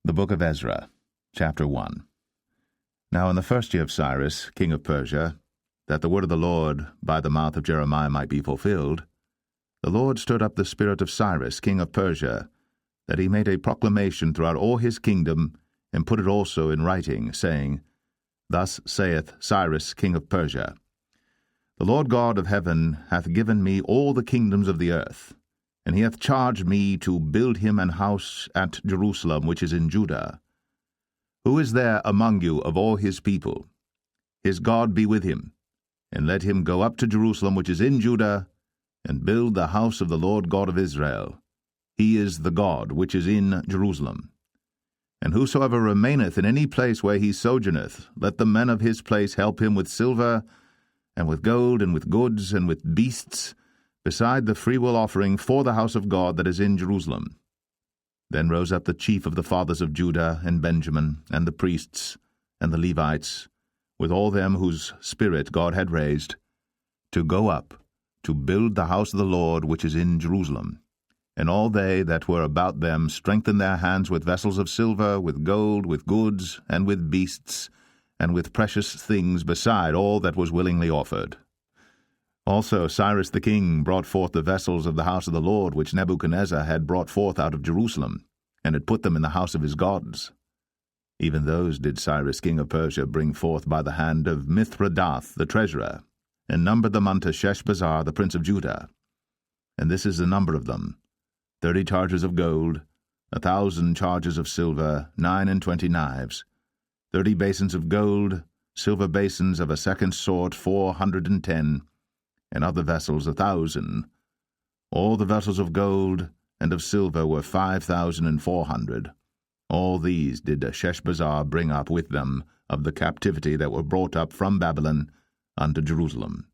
The book of Ezra, Chapter 1. Now in the first year of Cyrus, king of Persia, that the word of the Lord by the mouth of Jeremiah might be fulfilled, the Lord stirred up the spirit of Cyrus, king of Persia, that he made a proclamation throughout all his kingdom, and put it also in writing, saying, Thus saith Cyrus, king of Persia, The Lord God of heaven hath given me all the kingdoms of the earth, and he hath charged me to build him an house at Jerusalem, which is in Judah. Who is there among you of all his people? His God be with him, and let him go up to Jerusalem, which is in Judah, and build the house of the Lord God of Israel. He is the God which is in Jerusalem. And whosoever remaineth in any place where he sojourneth, let the men of his place help him with silver, and with gold, and with goods, and with beasts, beside the freewill offering for the house of God that is in Jerusalem. Then rose up the chief of the fathers of Judah and Benjamin, and the priests, and the Levites, with all them whose spirit God had raised, to go up, to build the house of the Lord which is in Jerusalem. And all they that were about them strengthened their hands with vessels of silver, with gold, with goods, and with beasts, and with precious things beside all that was willingly offered. Also Cyrus the king brought forth the vessels of the house of the Lord, which Nebuchadnezzar had brought forth out of Jerusalem, and had put them in the house of his gods. Even those did Cyrus king of Persia bring forth by the hand of Mithredath the treasurer, and numbered them unto Sheshbazzar the prince of Judah. And this is the number of them: 30 chargers of gold, 1,000 chargers of silver, 29 knives, 30 basins of gold, silver basins of a second sort, 410, and other vessels 1,000. All the vessels of gold and of silver were 5,400. All these did Sheshbazzar bring up with them of the captivity that were brought up from Babylon unto Jerusalem.